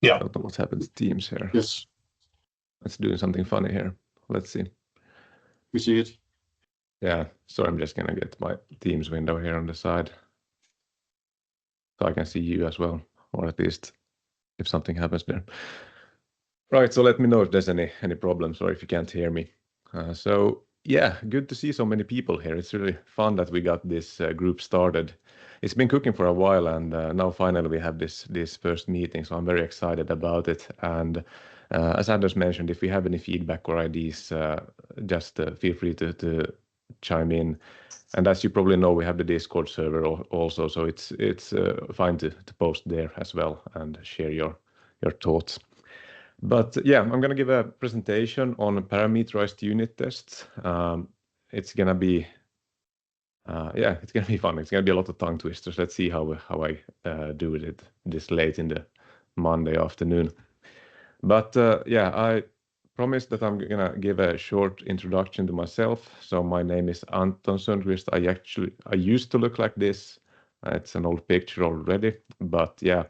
Yeah. I don't know what's happened to Teams here. Yes. It's doing something funny here. Let's see. We see it. Yeah, so I'm just gonna get my Teams window here on the side, so I can see you as well, or at least if something happens there. Right, so let me know if there's any problems or if you can't hear me. So yeah, good to see so many people here. It's really fun that we got this group started. It's been cooking for a while, and now finally we have this first meeting, so I'm very excited about it. And as Anders mentioned, if we have any feedback or ideas, just feel free to chime in. And as you probably know, we have the Discord server also, so it's fine to post there as well and share your thoughts. But yeah, I'm gonna give a presentation on parameterized unit tests. It's gonna be it's gonna be fun. It's gonna be a lot of tongue twisters. Let's see how I do it this late in the Monday afternoon. But yeah, I promised that I'm gonna give a short introduction to myself. So my name is Anton Sundqvist. I used to look like this. It's an old picture already, but yeah,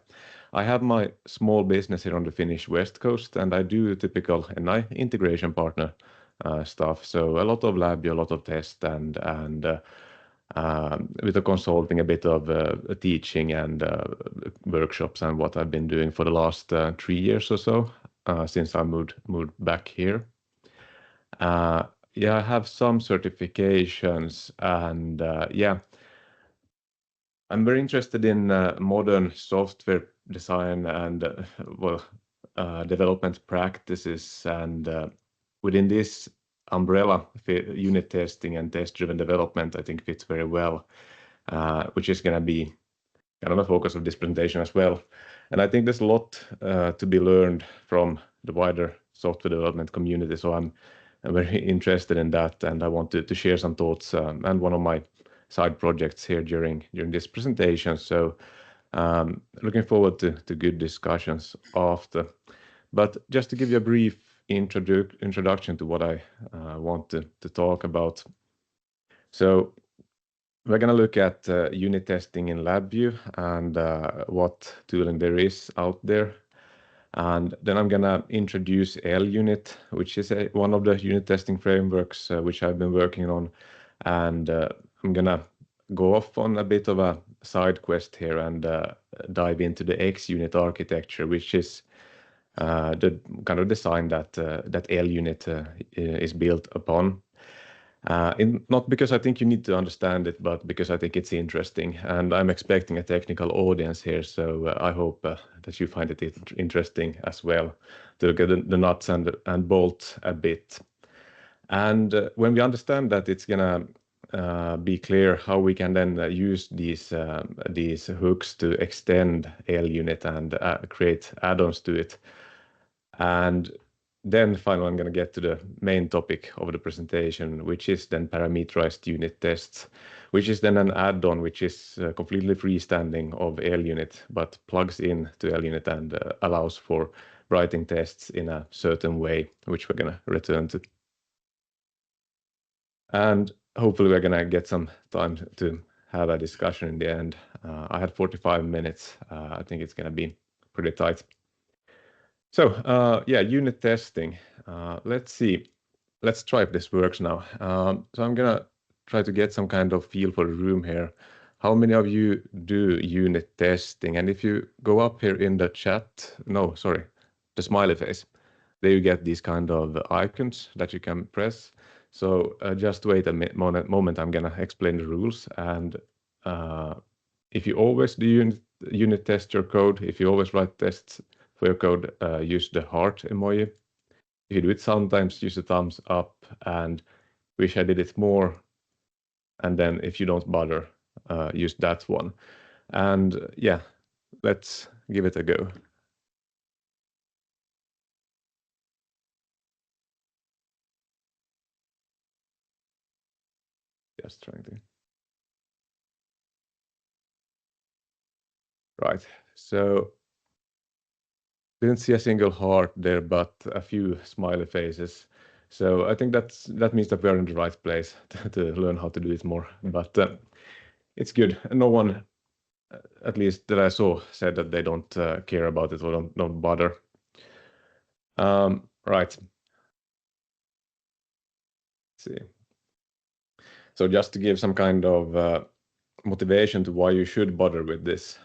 I have my small business here on the Finnish West Coast, and I do typical NI integration partner stuff. So a lot of LabVIEW, a lot of test, and with the consulting, a bit of teaching and workshops, and what I've been doing for the last 3 years or so since I moved back here. Yeah, I have some certifications, and yeah, I'm very interested in modern software design and development practices, and within this umbrella, unit testing and test-driven development, I think fits very well, which is going to be kind of a focus of this presentation as well. And I think there's a lot to be learned from the wider software development community, so I'm very interested in that, and I want to share some thoughts and one of my side projects here during this presentation. So looking forward to good discussions after. But just to give you a brief introduction to what I want to talk about. So we're going to look at unit testing in LabVIEW and what tooling there is out there. And then I'm going to introduce LUnit, which is one of the unit testing frameworks which I've been working on. And I'm going to go off on a bit of a side quest here and dive into the XUnit architecture, which is the kind of design that LUnit is built upon. Not because I think you need to understand it, but because I think it's interesting, and I'm expecting a technical audience here, so I hope that you find it interesting as well to look at the nuts and bolts a bit. And when we understand that, it's gonna be clear how we can then use these hooks to extend LUnit and create add-ons to it. And then finally, I'm going to get to the main topic of the presentation, which is then parameterized unit tests, which is then an add-on which is completely freestanding of LUnit, but plugs in to LUnit and allows for writing tests in a certain way, which we're going to return to. And hopefully we're going to get some time to have a discussion in the end. I had 45 minutes. I think it's going to be pretty tight. So yeah, unit testing. Let's see. Let's try if this works now. So I'm gonna try to get some kind of feel for the room here. How many of you do unit testing? And if you go up here in the chat, no, sorry, the smiley face, there you get these kind of icons that you can press. So just wait a moment, I'm gonna explain the rules. And if you always do unit test your code, if you always write tests for your code, use the heart emoji. If you do it sometimes, use the thumbs up, and wish I did it more. And then if you don't bother, use that one. And yeah, let's give it a go. Just trying to. Right, so didn't see a single heart there, but a few smiley faces. So I think that means that we are in the right place to learn how to do it more. But it's good. No one at least that I saw, said that they don't care about it or don't bother. Right. Let's see. So just to give some kind of motivation to why you should bother with this,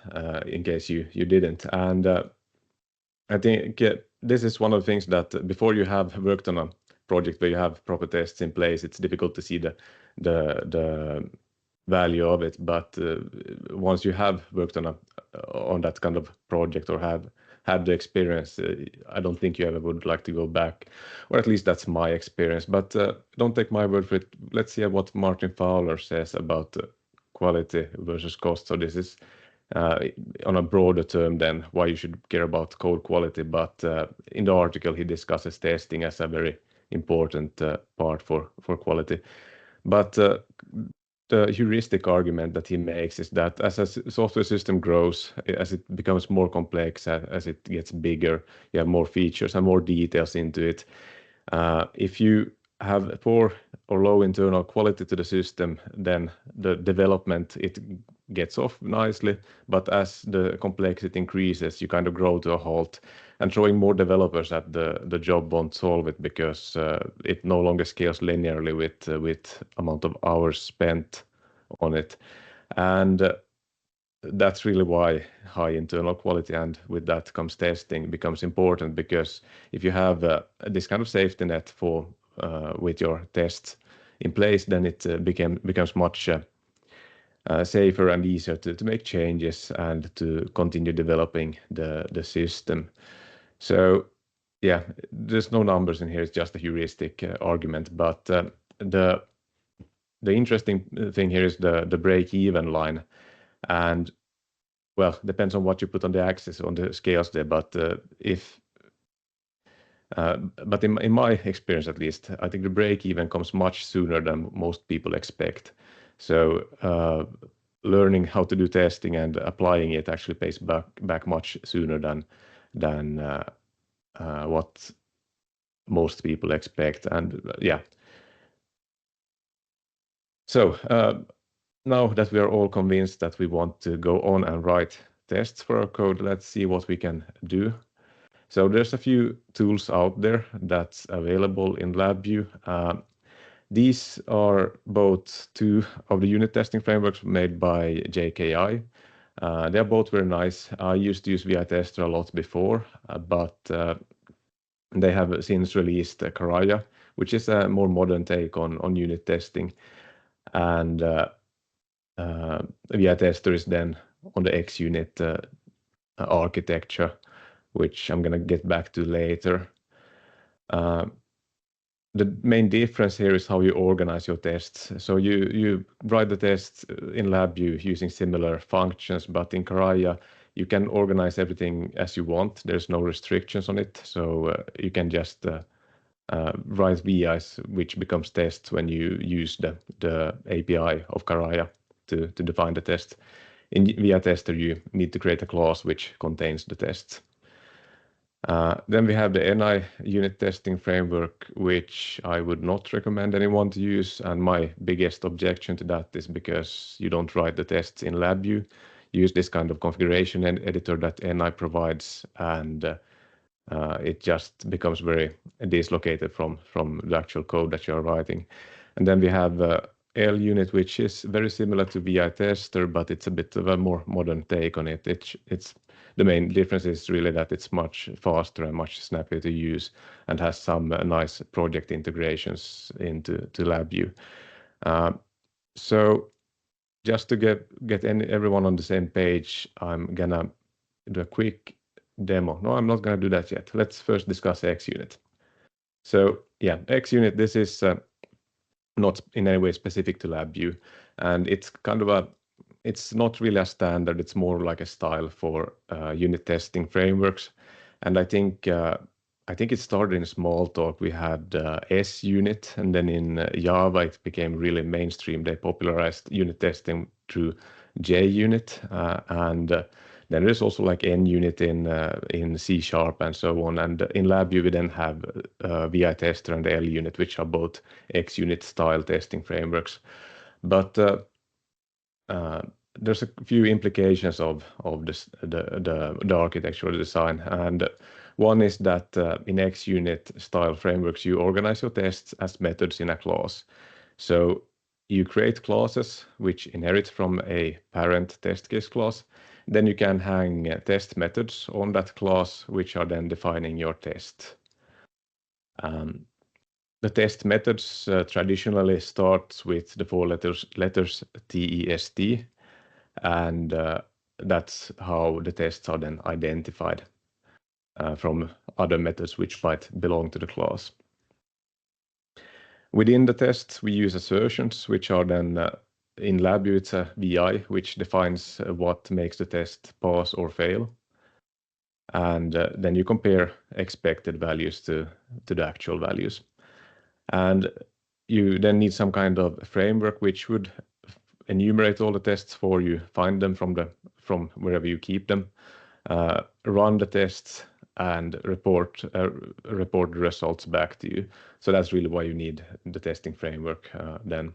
in case you didn't. And I think this is one of the things that before you have worked on a project where you have proper tests in place, it's difficult to see the value of it. But once you have worked on that kind of project or have had the experience, I don't think you ever would like to go back, or at least that's my experience. But don't take my word for it. Let's see what Martin Fowler says about quality versus cost. So this is on a broader term than why you should care about code quality. But in the article, he discusses testing as a very important part for quality. But the heuristic argument that he makes is that as a software system grows, as it becomes more complex, as it gets bigger, you have more features and more details into it. If you have poor or low internal quality to the system, then the development, it gets off nicely, but as the complexity increases, you kind of grow to a halt, and throwing more developers at the job won't solve it, because it no longer scales linearly with amount of hours spent on it. And that's really why high internal quality, and with that comes testing, becomes important, because if you have this kind of safety net for with your tests in place, then it becomes much safer and easier to make changes and to continue developing the system. So yeah, there's no numbers in here, it's just a heuristic argument. But the interesting thing here is the break-even line. And well, depends on what you put on the axis, on the scales there. But but in my experience, at least, I think the break-even comes much sooner than most people expect. So learning how to do testing and applying it actually pays back much sooner than what most people expect. And yeah. So now that we are all convinced that we want to go on and write tests for our code, let's see what we can do. So there's a few tools out there that's available in LabVIEW. These are both two of the unit testing frameworks made by JKI. They're both very nice. I used to use VI Tester a lot before, but they have since released Karaya, which is a more modern take on unit testing. And VI Tester is then on the XUnit architecture, which I'm going to get back to later. The main difference here is how you organize your tests. So you write the tests in LabVIEW using similar functions, but in Karaya, you can organize everything as you want. There's no restrictions on it. So you can just write VIs, which becomes tests when you use the API of Karaya to define the test. In VI Tester, you need to create a class which contains the tests. Then we have the NI unit testing framework, which I would not recommend anyone to use. And my biggest objection to that is because you don't write the tests in LabVIEW. Use this kind of configuration editor that NI provides, and it just becomes very dislocated from the actual code that you're writing. And then we have LUnit, which is very similar to VI Tester, but it's a bit of a more modern take on it. It's the main difference is really that it's much faster and much snappier to use, and has some nice project integrations into LabVIEW. So just to get everyone on the same page, I'm gonna do a quick demo. No, I'm not gonna do that yet. Let's first discuss XUnit. So yeah, XUnit, this is not in any way specific to LabVIEW, and it's kind of it's not really a standard. It's more like a style for unit testing frameworks. And I think it started in Smalltalk. We had SUnit, and then in Java it became really mainstream. They popularized unit testing through JUnit, and then there's also like NUnit in C# and so on. And in LabVIEW we then have VI Tester and LUnit, which are both XUnit style testing frameworks. But there's a few implications of this, the architecture design, and one is that in XUnit style frameworks you organize your tests as methods in a class. So you create classes which inherit from a parent test case class. Then you can hang test methods on that class, which are then defining your test. The test methods traditionally starts with the four letters TEST, and that's how the tests are then identified from other methods which might belong to the class. Within the tests, we use assertions, which are then in LabVIEW, it's a VI, which defines what makes the test pass or fail. And then you compare expected values to the actual values. And you then need some kind of framework which would enumerate all the tests for you, find them from wherever you keep them, run the tests, and report the results back to you. So that's really why you need the testing framework then.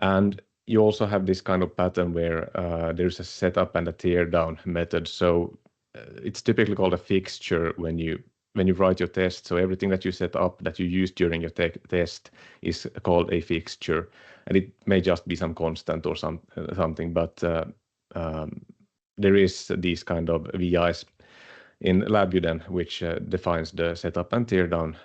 And you also have this kind of pattern where there's a setup and a teardown method. So it's typically called a fixture when you write your test. So everything that you set up that you use during your test is called a fixture, and it may just be some constant or something, but there is these kind of VIs in LabVIEW then, which defines the setup and teardown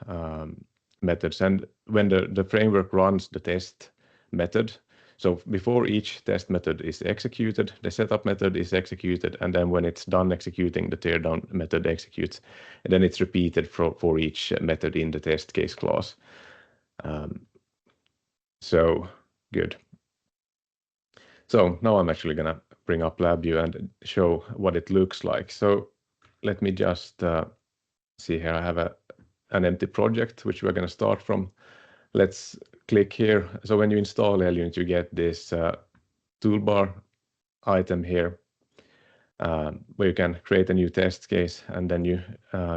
methods. And when the framework runs the test method, so before each test method is executed, the setup method is executed, and then when it's done executing, the teardown method executes, and then it's repeated for each method in the test case class. So good. So now I'm actually gonna bring up LabVIEW and show what it looks like. So let me just see here. I have an empty project which we're gonna start from. Let's click here. So when you install LUnit, you get this toolbar item here where you can create a new test case, and then you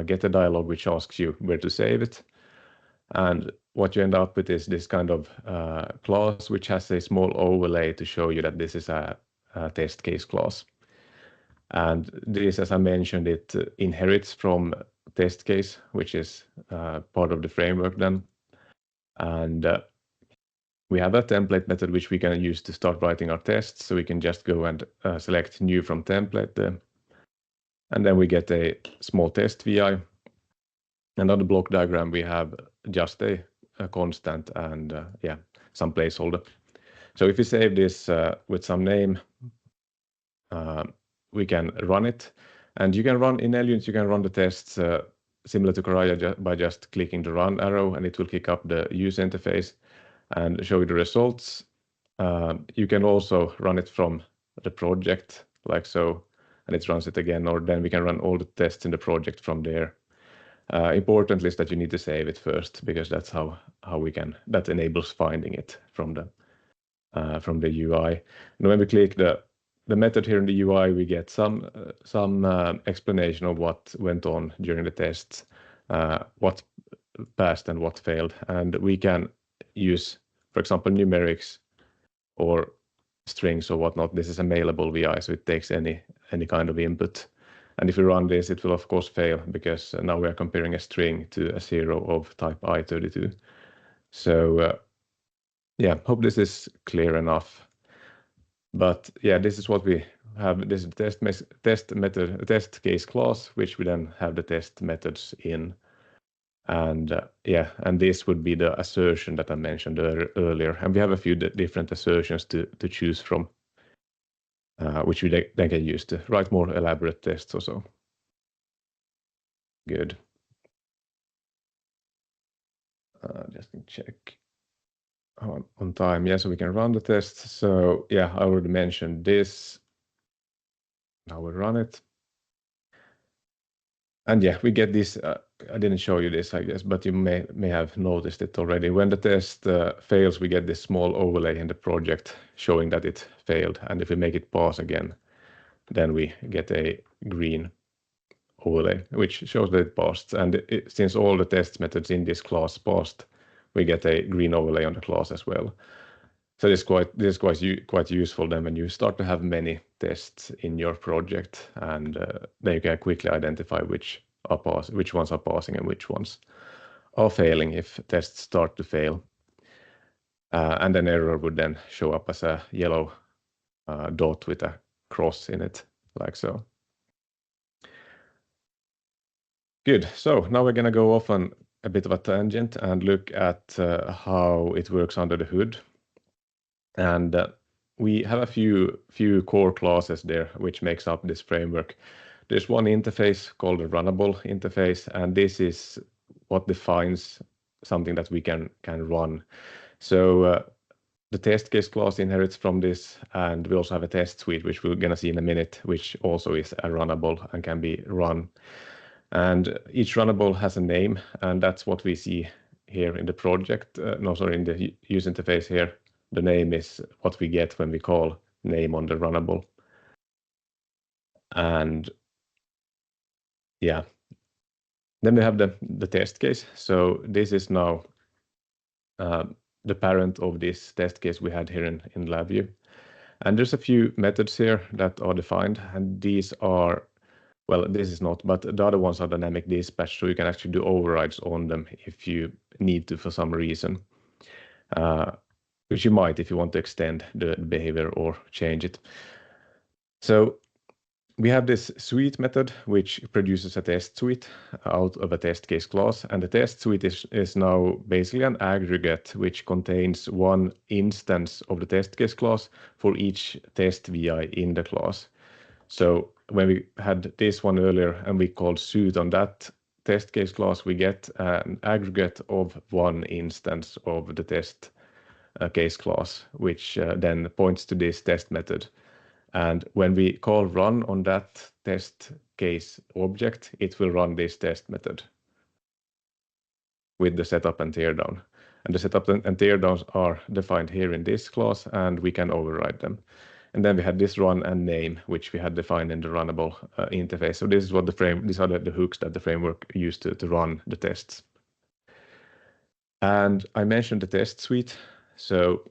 get a dialog which asks you where to save it. And what you end up with is this kind of class which has a small overlay to show you that this is a test case class. And this, as I mentioned, it inherits from test case, which is part of the framework then. And we have a template method which we can use to start writing our tests. So we can just go and select new from template, and then we get a small test VI. And on the block diagram, we have just a constant and some placeholder. So if we save this with some name, we can run it. And you can run in LUnit, you can run the tests similar to Karaya by just clicking the run arrow, and it will kick up the user interface and show you the results. You can also run it from the project like so, and it runs it again, or then we can run all the tests in the project from there. Importantly is that you need to save it first, because that's how we can, that enables finding it from the UI. And when we click the method here in the UI, we get some explanation of what went on during the tests, what passed and what failed. And we can use, for example, numerics or strings or whatnot. This is a mailable VI, so it takes any kind of input. And if we run this, it will of course fail, because now we are comparing a string to a 0 of type I32. So hope this is clear enough. But this is what we have. This is the test case class, which we then have the test methods in. And and this would be the assertion that I mentioned earlier. And we have a few different assertions to choose from, which we then can use to write more elaborate tests or so. Good. Just to check on time. So we can run the tests. So I already mentioned this. Now we run it. And we get this. I didn't show you this, I guess, but you may have noticed it already. When the test fails, we get this small overlay in the project showing that it failed. And if we make it pass again, then we get a green overlay, which shows that it passed. And since all the test methods in this class passed, we get a green overlay on the class as well. So this is quite useful then when you start to have many tests in your project, and then you can quickly identify which ones are passing and which ones are failing if tests start to fail. And an error would then show up as a yellow dot with a cross in it, like so. Good. So now we're going to go off on a bit of a tangent and look at how it works under the hood. And we have a few core classes there which makes up this framework. There's one interface called the runnable interface, and this is what defines something that we can run. So the test case class inherits from this, and we also have a test suite, which we're going to see in a minute, which also is a runnable and can be run. And each runnable has a name, and that's what we see here in the project. In the use interface here. The name is what we get when we call name on the runnable. And yeah, then we have the test case. So this is now the parent of this test case we had here in LabVIEW. And there's a few methods here that are defined, and these are, well, this is not, but the other ones are dynamic dispatch, so you can actually do overrides on them if you need to for some reason, which you might if you want to extend the behavior or change it. So we have this suite method, which produces a test suite out of a test case class. And the test suite is now basically an aggregate which contains one instance of the test case class for each test VI in the class. So when we had this one earlier and we called suite on that test case class, we get an aggregate of one instance of the test case class, which then points to this test method. And when we call run on that test case object, it will run this test method with the setup and teardown. And the setup and teardowns are defined here in this class, and we can override them. And then we had this run and name, which we had defined in the runnable interface. So this is what these are the hooks that the framework used to run the tests. And I mentioned the test suite. So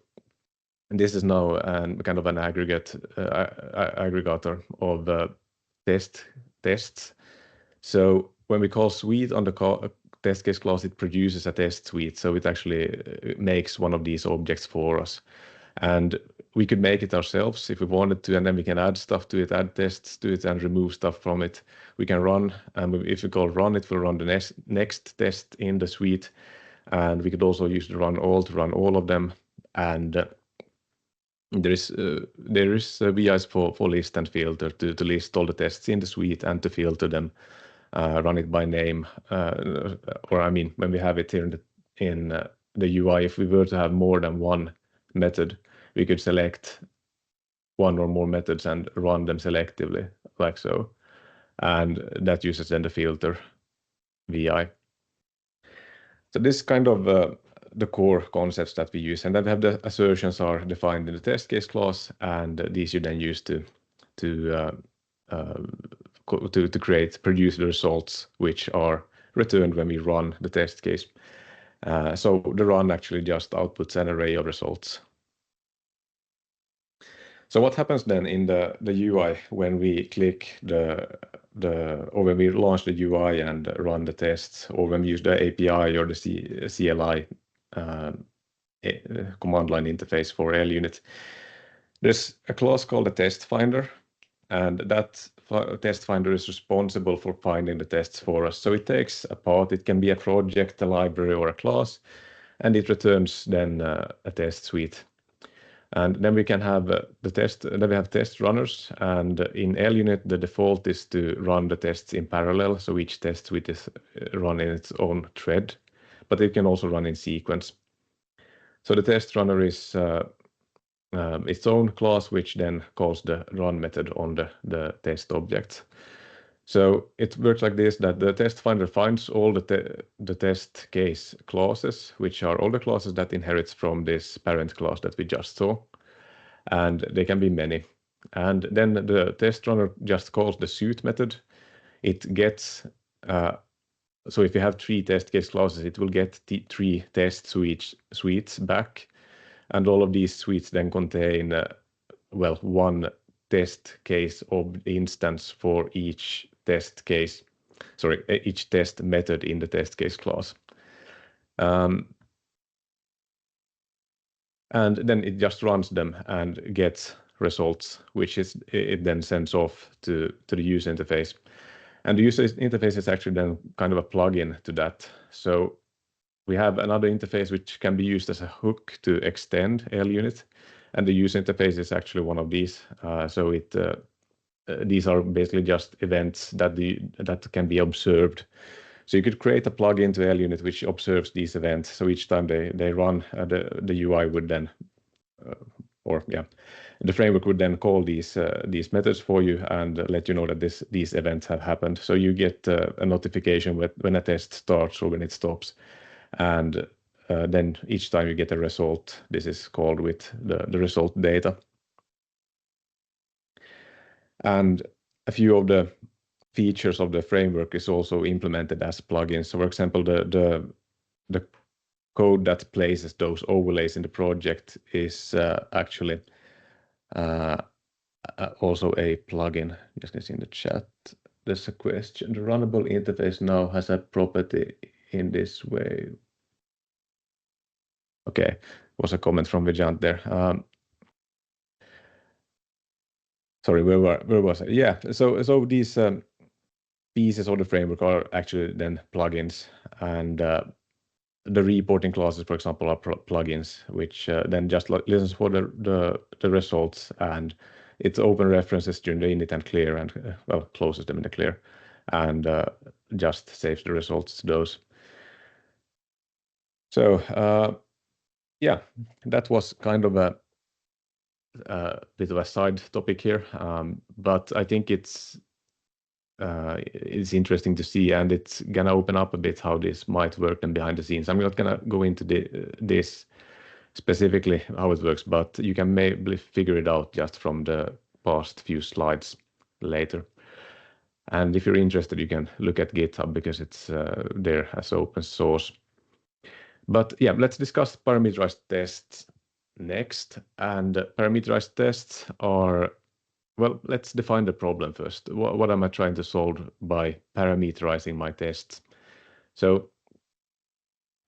this is now kind of an aggregator of tests. So when we call suite on the test case class, it produces a test suite. So it actually makes one of these objects for us. And we could make it ourselves if we wanted to, and then we can add stuff to it, add tests to it, and remove stuff from it. We can run, and if we call run, it will run the next test in the suite. And we could also use the run all to run all of them. And there is VIs for list and filter to list all the tests in the suite and to filter them, run it by name, or I mean, when we have it here in the UI, if we were to have more than one method, we could select one or more methods and run them selectively, like so, and that uses then the filter VI. So this kind of the core concepts that we use, and then we have the assertions are defined in the test case class, and these you then use to produce the results which are returned when we run the test case. So the run actually just outputs an array of results. So what happens then in the UI when we click or when we launch the UI and run the tests, or when we use the API or the CLI command line interface for LUnit? There's a class called the test finder, and that test finder is responsible for finding the tests for us. So it takes a path. It can be a project, a library, or a class, and it returns then a test suite. And then we can have then we have test runners, and in LUnit the default is to run the tests in parallel, so each test suite is run in its own thread, but it can also run in sequence. So the test runner is its own class, which then calls the run method on the test object. So it works like this, that the test finder finds all the test case classes, which are all the classes that inherits from this parent class that we just saw. And they can be many. And then the test runner just calls the suite method. It gets, so if you have 3 test case classes, it will get 3 test suites back. And all of these suites then contain, well, one test case of the instance for each test case, sorry, each test method in the test case class. And then it just runs them and gets results, which is it then sends off to the user interface. And the user interface is actually then kind of a plugin to that. So we have another interface which can be used as a hook to extend LUnit, and the user interface is actually one of these. So these are basically just events that can be observed. So you could create a plugin to LUnit which observes these events. So each time they run, the UI would then, the framework would then call these methods for you and let you know that these events have happened. So you get a notification when a test starts or when it stops, and then each time you get a result, this is called with the result data. And a few of the features of the framework is also implemented as plugins. So for example, the code that places those overlays in the project is actually also a plugin. Just can see in the chat, there's a question. The runnable interface now has a property in this way. Okay, was a comment from Vijant there. Sorry, where was I? Yeah, so these pieces of the framework are actually then plugins, and the reporting classes, for example, are plugins, which then just listens for the results, and it open references during the init and clear, and well, closes them in the clear, and just saves the results to those. So yeah, that was kind of a bit of a side topic here, but I think it's interesting to see, and it's gonna open up a bit how this might work then behind the scenes. I'm not gonna go into this specifically how it works, but you can maybe figure it out just from the past few slides later. And if you're interested, you can look at GitHub because it's there as open source. But yeah, let's discuss parameterized tests next. And parameterized tests are, well, let's define the problem first. What am I trying to solve by parameterizing my tests? So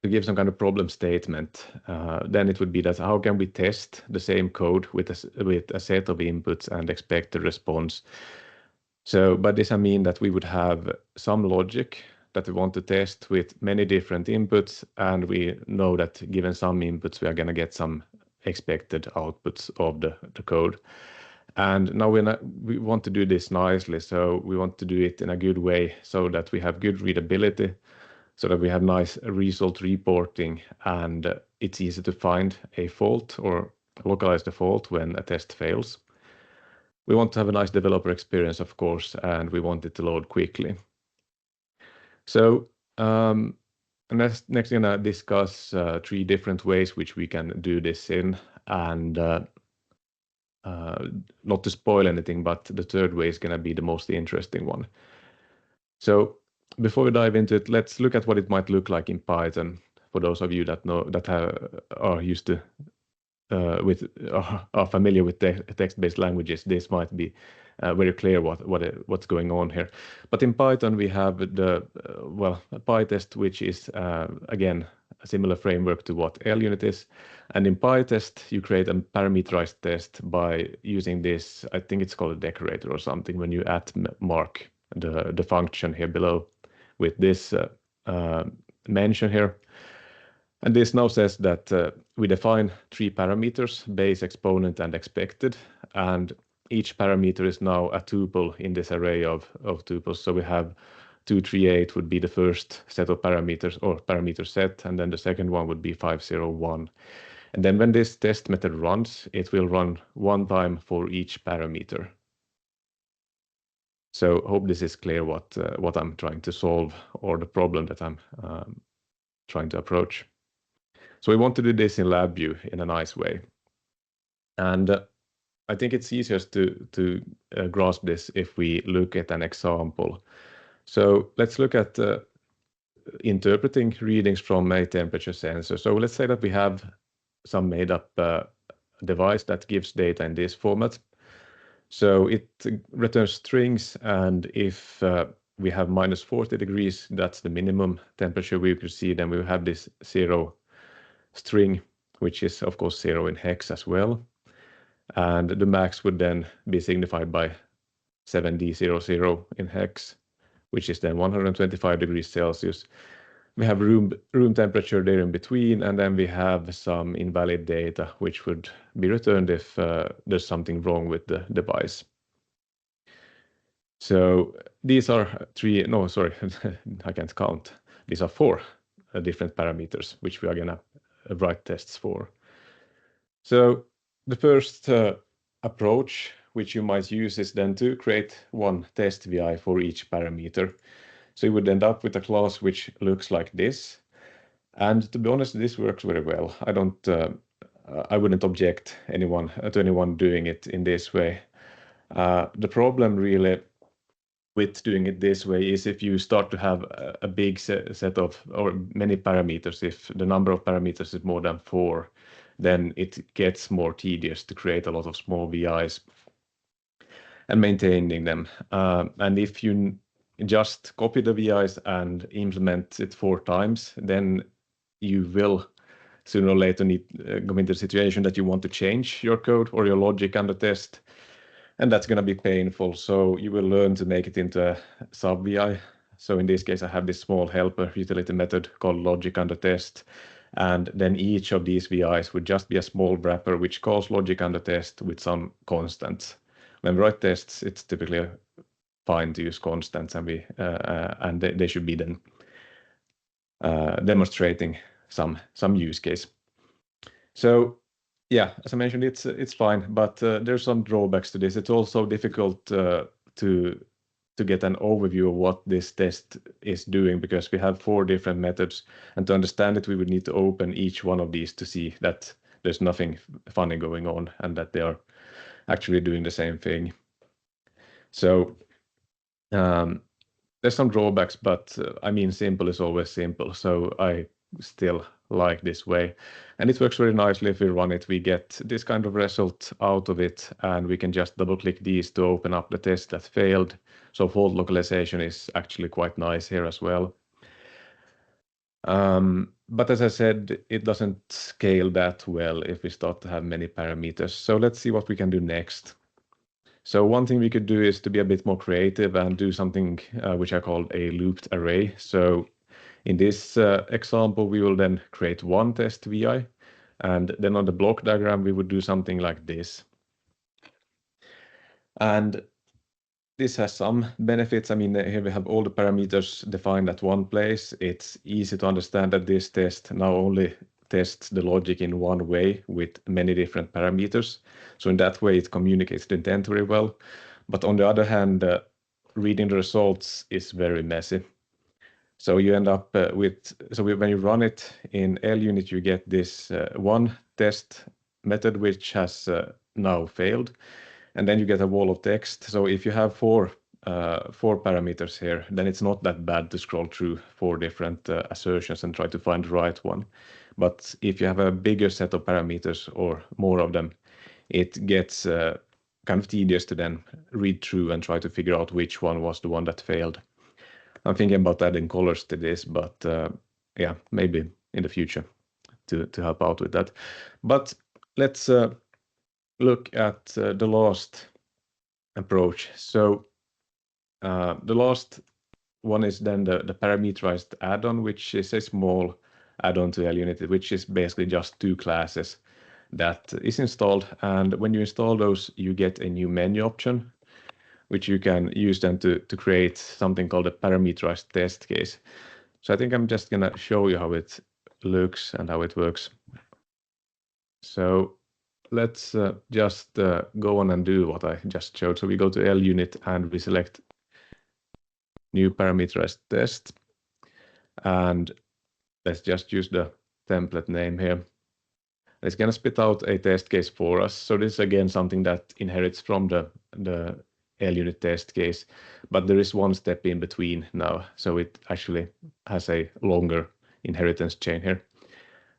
to give some kind of problem statement, then it would be that how can we test the same code with a set of inputs and expect a response? So by this I mean that we would have some logic that we want to test with many different inputs, and we know that given some inputs, we are going to get some expected outputs of the code. And now we want to do this nicely, so we want to do it in a good way so that we have good readability, so that we have nice result reporting, and it's easy to find a fault or localize the fault when a test fails. We want to have a nice developer experience, of course, and we want it to load quickly. So next I'm gonna discuss 3 different ways which we can do this in, and not to spoil anything, but the third way is gonna be the most interesting one. So before we dive into it, let's look at what it might look like in Python. For those of you that are used to are familiar with text-based languages, this might be very clear what's going on here. But in Python, we have the PyTest, which is again a similar framework to what LUnit is. And in PyTest, you create a parameterized test by using this. I think it's called a decorator or something. When you mark the function here below with this mention here. And this now says that we define 3 parameters, base, exponent, and expected. And each parameter is now a tuple in this array of tuples. So we have 238 would be the first set of parameters or parameter set, and then the second one would be 501. And then when this test method runs, it will run one time for each parameter. So hope this is clear what I'm trying to solve, or the problem that I'm trying to approach. So we want to do this in LabVIEW in a nice way. And I think it's easiest to grasp this if we look at an example. So let's look at interpreting readings from a temperature sensor. So let's say that we have some made-up device that gives data in this format. So it returns strings, and if we have minus 40 degrees, that's the minimum temperature we could see, then we have this 0 string, which is of course 0 in hex as well. And the max would then be signified by 7D00 in hex, which is then 125 degrees Celsius. We have room temperature there in between, and then we have some invalid data, which would be returned if there's something wrong with the device. So these are I can't count. These are 4 different parameters, which we are gonna write tests for. So the first approach which you might use is then to create one test VI for each parameter. So you would end up with a class which looks like this. And to be honest, this works very well. I wouldn't object to anyone doing it in this way. The problem really with doing it this way is if you start to have a big set of, or many parameters, if the number of parameters is more than 4, then it gets more tedious to create a lot of small VIs and maintaining them. And if you just copy the VIs and implement it 4 times, then you will sooner or later go into a situation that you want to change your code or your logic under test, and that's going to be painful. So you will learn to make it into a sub VI. So in this case, I have this small helper utility method called logic under test. And then each of these VIs would just be a small wrapper which calls logic under test with some constants. When we write tests, it's typically fine to use constants, and they should be then demonstrating some use case. So yeah, as I mentioned, it's fine, but there's some drawbacks to this. It's also difficult to get an overview of what this test is doing, because we have 4 different methods, and to understand it, we would need to open each one of these to see that there's nothing funny going on and that they are actually doing the same thing. So there's some drawbacks, but I mean, simple is always simple. So I still like this way, and it works very nicely. If we run it, we get this kind of result out of it, and we can just double click these to open up the test that failed. So fault localization is actually quite nice here as well. But as I said, it doesn't scale that well if we start to have many parameters. So let's see what we can do next. So one thing we could do is to be a bit more creative and do something which I call a looped array. So in this example, we will then create one test VI, and then on the block diagram, we would do something like this. And this has some benefits. I mean, here we have all the parameters defined at one place. It's easy to understand that this test now only tests the logic in one way with many different parameters. So in that way, it communicates the intent very well. But on the other hand, reading the results is very messy. So you end up when you run it in LUnit, you get this one test method which has now failed, and then you get a wall of text. So if you have 4 parameters here, then it's not that bad to scroll through 4 different assertions and try to find the right one. But if you have a bigger set of parameters or more of them, it gets kind of tedious to then read through and try to figure out which one was the one that failed. I'm thinking about adding colors to this, but yeah, maybe in the future to help out with that. But let's look at the last approach. So the last one is then the parameterized add-on, which is a small add-on to LUnit, which is basically just 2 classes that is installed. And when you install those, you get a new menu option, which you can use then to create something called a parameterized test case. So I think I'm just going to show you how it looks and how it works. So let's just go on and do what I just showed. So we go to LUnit and we select new parameterized test. And let's just use the template name here. It's going to spit out a test case for us. So this is again something that inherits from the LUnit test case, but there is one step in between now. So it actually has a longer inheritance chain here.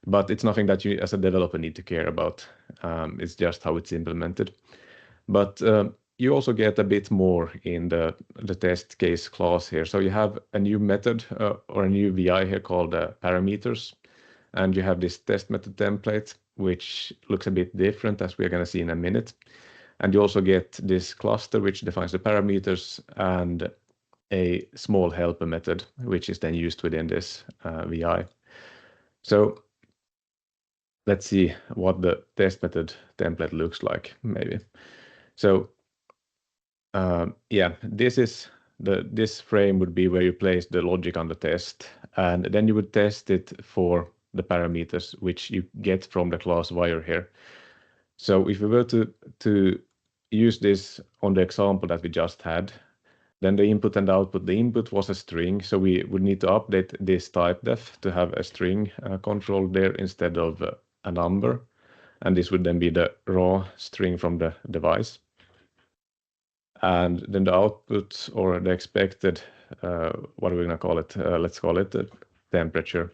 but it's nothing that you as a developer need to care about. It's just how it's implemented. But you also get a bit more in the test case class here. So you have a new method or a new VI here called parameters, and you have this test method template, which looks a bit different as we are going to see in a minute. And you also get this cluster, which defines the parameters, and a small helper method, which is then used within this VI. So let's see what the test method template looks like, maybe. So yeah, this frame would be where you place the logic on the test, and then you would test it for the parameters which you get from the class wire here. So if we were to use this on the example that we just had, then the input and output, the input was a string, so we would need to update this type def to have a string control there instead of a number, and this would then be the raw string from the device. And then the output or the expected, what are we going to call it? Let's call it the temperature.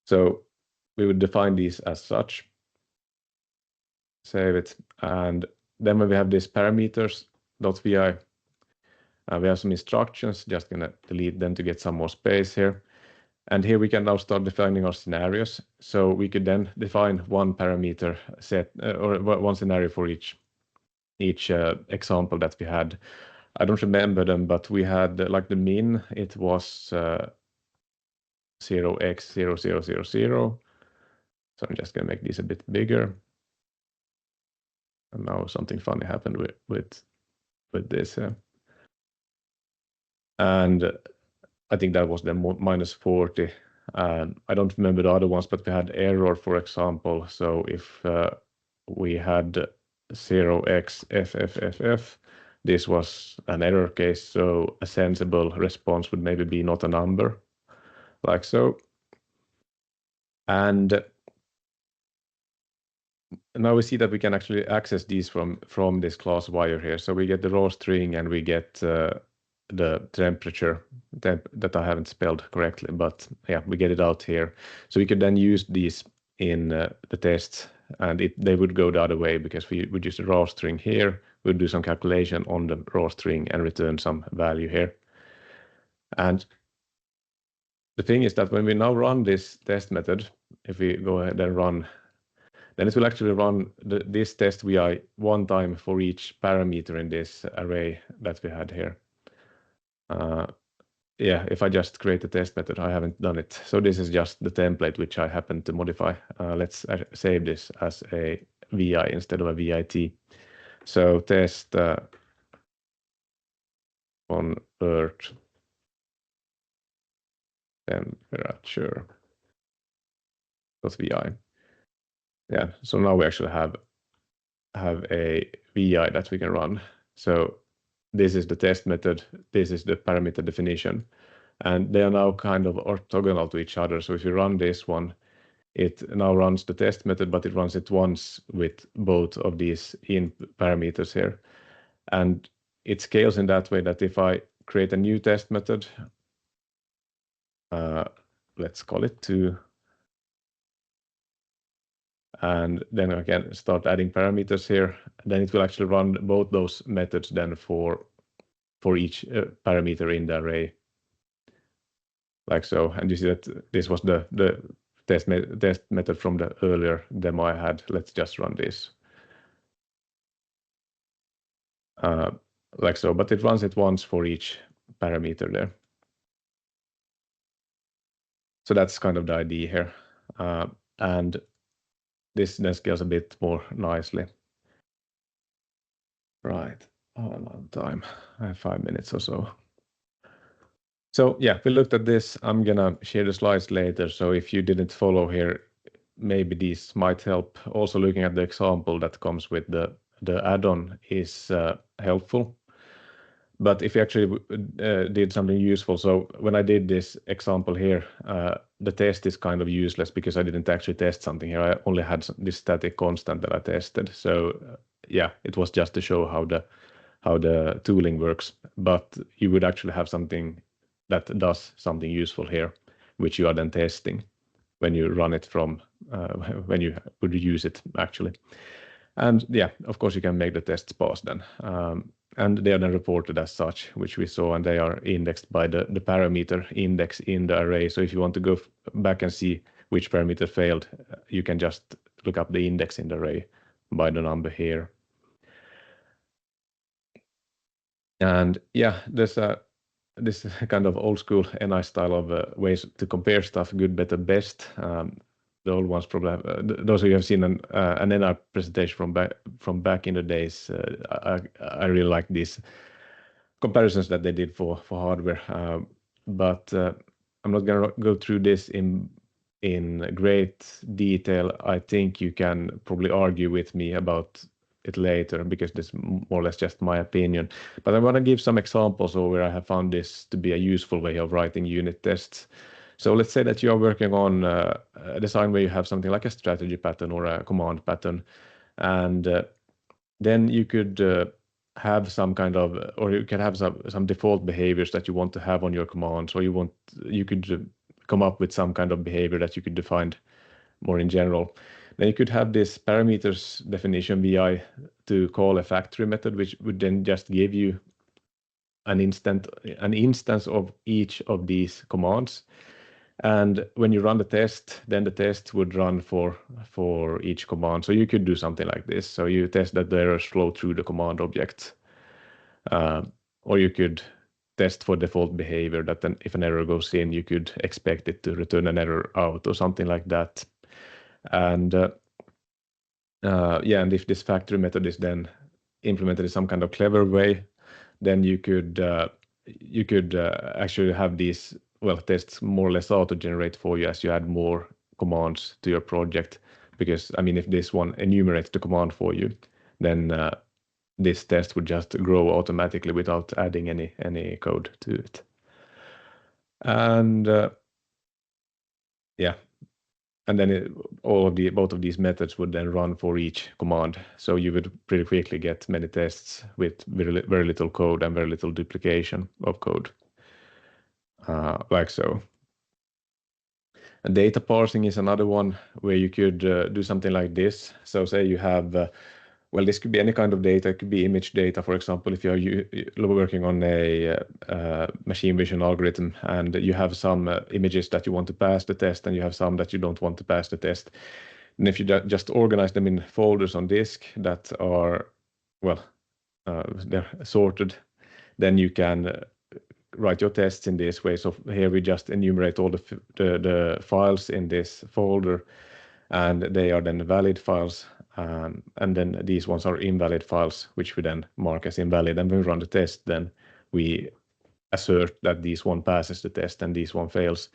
So we would define these as such, save it, and then when we have this parameters.vi, we have some instructions, just going to delete them to get some more space here. And here we can now start defining our scenarios. So we could then define one parameter set or one scenario for each example that we had. I don't remember them, but we had like the min, it was 0x0000. So I'm just going to make these a bit bigger. And now something funny happened with this. And I think that was then -40. I don't remember the other ones, but we had error, for example. So if we had 0xFFFF, this was an error case, so a sensible response would maybe be not a number, like so. And now we see that we can actually access these from this class wire here. So we get the raw string and we get the temperature that I haven't spelled correctly, but yeah, we get it out here. So we could then use these in the tests, and they would go the other way because we would use the raw string here, we'd do some calculation on the raw string and return some value here. And the thing is that when we now run this test method, if we go ahead and run, then it will actually run this test VI one time for each parameter in this array that we had here. Yeah, if I just create a test method, I haven't done it. So this is just the template which I happen to modify. Let's save this as a VI instead of a VIT. So test convert temperature .vi. Yeah, so now we actually have a VI that we can run. So this is the test method, this is the parameter definition, and they are now kind of orthogonal to each other. So if you run this one, it now runs the test method, but it runs it once with both of these in parameters here. And it scales in that way that if I create a new test method, let's call it 2, and then I can start adding parameters here, then it will actually run both those methods then for each parameter in the array, like so. And you see that this was the test method from the earlier demo I had. Let's just run this like so, but it runs it once for each parameter there. So that's kind of the idea here, and this then scales a bit more nicely. Right, on time. I have 5 minutes or so. So yeah, we looked at this. I'm gonna share the slides later. So if you didn't follow here, maybe these might help. Also looking at the example that comes with the add-on is helpful. But if you actually did something useful, so when I did this example here, the test is kind of useless because I didn't actually test something here. I only had this static constant that I tested. So yeah, it was just to show how the tooling works. But you would actually have something that does something useful here. which you are then testing when you run it from when you would use it actually. And yeah, of course you can make the tests pass then. And they are then reported as such, which we saw, and they are indexed by the parameter index in the array. So if you want to go back and see which parameter failed, you can just look up the index in the array by the number here. And yeah, there's this kind of old school NI style of ways to compare stuff, good, better, best. The old ones probably those of you who have seen an NI presentation from back in the days, I really like these comparisons that they did for hardware. But I'm not going to go through this in great detail. I think you can probably argue with me about it later because this is more or less just my opinion. But I want to give some examples of where I have found this to be a useful way of writing unit tests. So let's say that you are working on a design where you have something like a strategy pattern or a command pattern, and then you could have some kind of, or you can have some default behaviors that you want to have on your commands, or you could come up with some kind of behavior that you could define more in general. Then you could have this parameters definition VI to call a factory method, which would then just give you an instance of each of these commands. And when you run the test, then the test would run for each command. So you could do something like this. So you test that the errors flow through the command object. Or you could test for default behavior that then if an error goes in, you could expect it to return an error out or something like that. And yeah, and if this factory method is then implemented in some kind of clever way, then you could actually have these tests more or less auto-generate for you as you add more commands to your project. Because I mean, if this one enumerates the command for you, then this test would just grow automatically without adding any code to it. And yeah, and then both of these methods would then run for each command. So you would pretty quickly get many tests with very little code and very little duplication of code, like so. And data parsing is another one where you could do something like this. So say you have, this could be any kind of data. It could be image data, for example, if you're working on a machine vision algorithm and you have some images that you want to pass the test and you have some that you don't want to pass the test. And if you just organize them in folders on disk that are, they're sorted, then you can write your tests in this way. So here we just enumerate all the files in this folder, and they are then valid files. And then these ones are invalid files, which we then mark as invalid. And when we run the test, then we assert that this one passes the test and this one fails.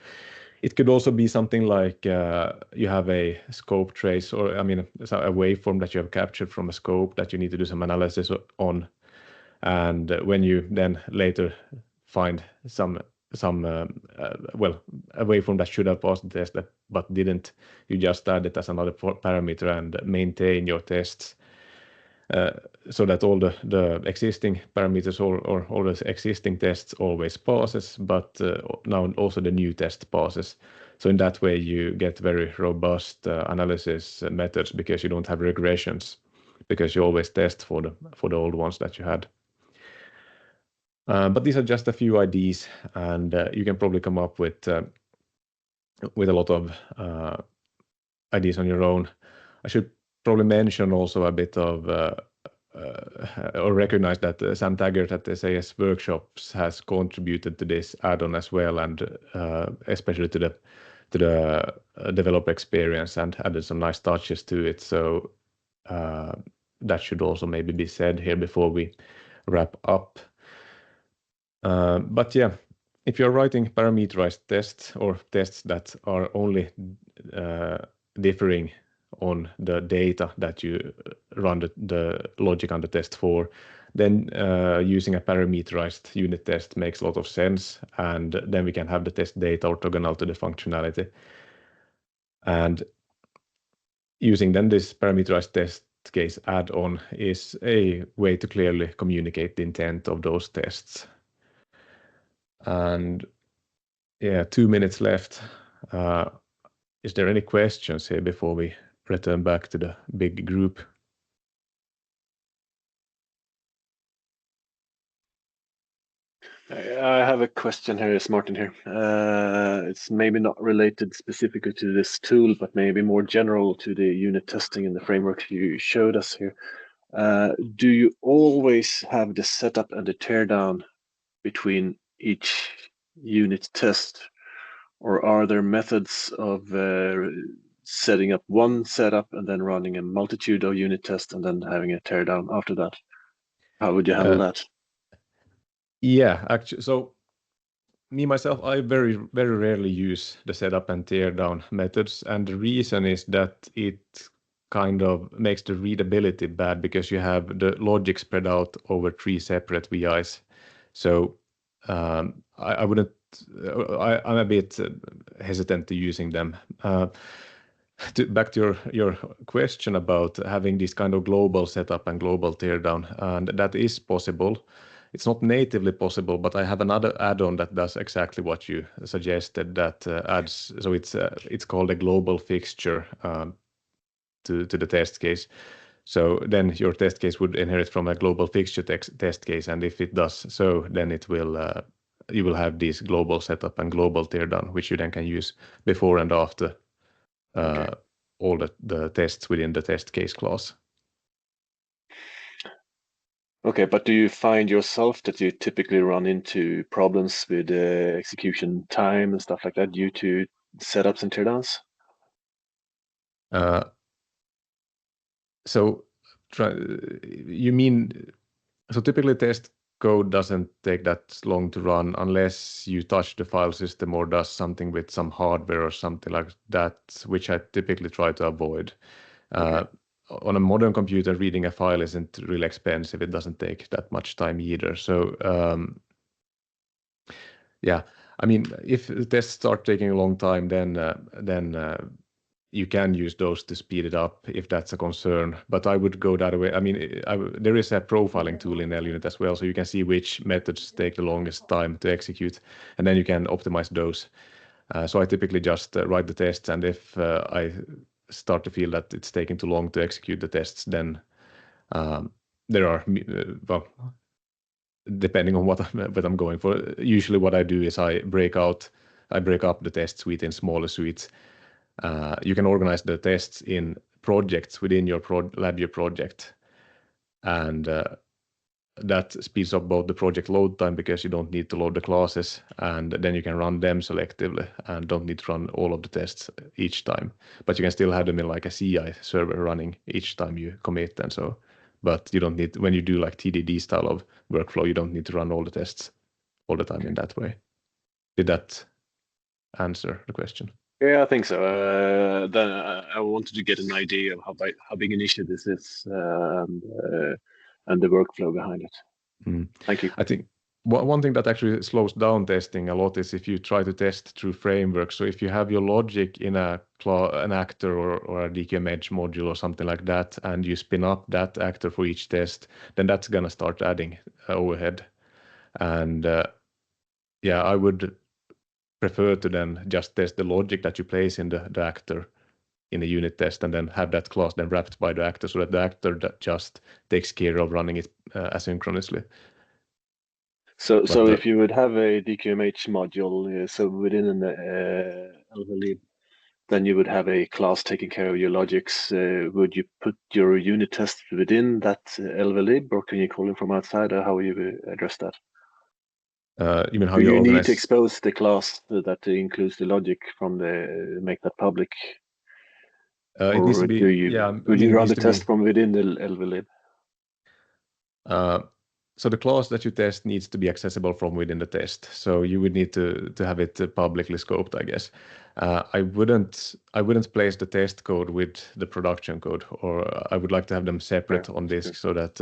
It could also be something like you have a scope trace, or I mean, a waveform that you have captured from a scope that you need to do some analysis on. And when you then later find a waveform that should have passed the test but didn't, you just add it as another parameter and maintain your tests so that all the existing parameters or all the existing tests always passes, but now also the new test passes. So in that way you get very robust analysis methods because you don't have regressions, because you always test for the old ones that you had. But these are just a few ideas, and you can probably come up with a lot of ideas on your own. I should probably mention also a bit of or recognize that Sam Taggart at SAS Workshops has contributed to this add-on as well, and especially to the developer experience, and added some nice touches to it. So that should also maybe be said here before we wrap up. But yeah, if you're writing parameterized tests or tests that are only differing on the data that you run the logic on the test for, then using a parameterized unit test makes a lot of sense, and then we can have the test data orthogonal to the functionality. And using then this parameterized test case add-on is a way to clearly communicate the intent of those tests. And Yeah, 2 minutes left. Is there any questions here before we return back to the big group? I have a question here, it's Martin here. It's maybe not related specifically to this tool, but maybe more general to the unit testing and the framework you showed us here. Do you always have the setup and the teardown between each unit test, or are there methods of setting up one setup and then running a multitude of unit tests and then having a teardown after that? How would you handle that? Yeah, actually, so me myself, I very rarely use the setup and teardown methods, and the reason is that it kind of makes the readability bad because you have the logic spread out over 3 separate VIs. So I wouldn't. I'm a bit hesitant to using them. Back to your question about having this kind of global setup and global teardown, and that is possible. It's not natively possible, but I have another add-on that does exactly what you suggested. That adds, so it's called a global fixture to the test case. So then your test case would inherit from a global fixture test case, and if it does so, then it will you will have this global setup and global teardown, which you then can use before and after all the tests within the test case class. Okay, but do you find yourself that you typically run into problems with execution time and stuff like that due to setups and teardowns? So you mean, so typically test code doesn't take that long to run unless you touch the file system or does something with some hardware or something like that, which I typically try to avoid. On a modern computer, reading a file isn't really expensive. It doesn't take that much time either. So yeah, I mean, if the tests start taking a long time, then you can use those to speed it up if that's a concern. But I would go that way. I mean, there is a profiling tool in LUnit as well, so you can see which methods take the longest time to execute, and then you can optimize those. So I typically just write the tests, and if I start to feel that it's taking too long to execute the tests, then there are, well, depending on what I'm going for. Usually what I do is I break up the test suite in smaller suites. You can organize the tests in projects within your LabVIEW project, and that speeds up both the project load time because you don't need to load the classes, and then you can run them selectively and don't need to run all of the tests each time. But you can still have them in like a CI server running each time you commit and so. But you don't need, when you do like TDD style of workflow, you don't need to run all the tests all the time in that way. Did that answer the question? Yeah, I think so. Then I wanted to get an idea of how big an issue this is and the workflow behind it. Thank you. I think one thing that actually slows down testing a lot is if you try to test through frameworks. So if you have your logic in an actor or a DQM Edge module or something like that, and you spin up that actor for each test, then that's gonna start adding overhead. And yeah, I would prefer to then just test the logic that you place in the actor in a unit test, and then have that class then wrapped by the actor, so that the actor that just takes care of running it asynchronously. So if you would have a DQMH module, so within an LabVIEW, then you would have a class taking care of your logics. Would you put your unit test within that LabVIEW, or can you call them from outside, or how will you address that? You mean how you organize? need to expose the class that includes the logic from make that public? It needs to be, would you run the test from within the LabVIEW? So the class that you test needs to be accessible from within the test. So you would need to have it publicly scoped, I guess. I wouldn't place the test code with the production code, or I would like to have them separate on disk so that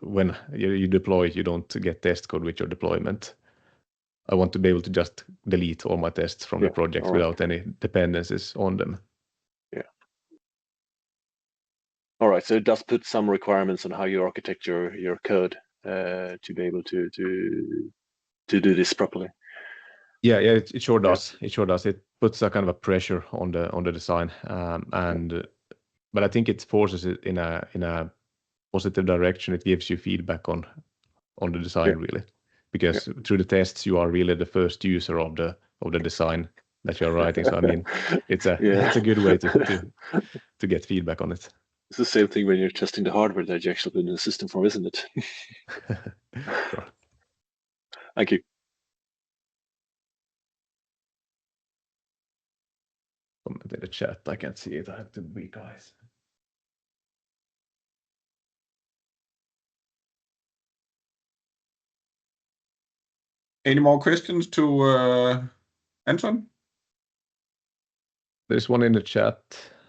when you deploy, you don't get test code with your deployment. I want to be able to just delete all my tests from the project without any dependencies on them. Yeah. All right. So it does put some requirements on how you architect your code to be able to do this properly. Yeah, it sure does. It sure does. It puts a kind of a pressure on the design, but I think it forces it in a positive direction. It gives you feedback on the design really, because through the tests you are really the first user of the design that you're writing. So I mean, it's a good way to get feedback on it. It's the same thing when you're testing the hardware that you actually put in the system for, isn't it? Sure. Thank you. Comment in the chat. I can't see it. I have to be guys. Any more questions to Anton? There's one in the chat.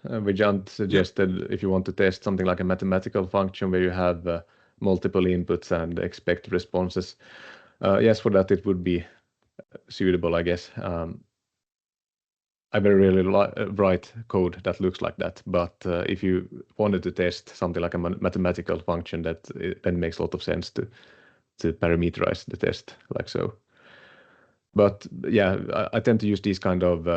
Vijant suggested if you want to test something like a mathematical function where you have multiple inputs and expect responses. Yes, for that it would be suitable, I guess. I very rarely write code that looks like that, but if you wanted to test something like a mathematical function, that then makes a lot of sense to parameterize the test like so. But yeah, I tend to use these kind of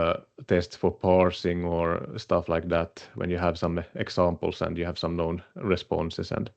tests for parsing or stuff like that when you have some examples and you have some known responses, and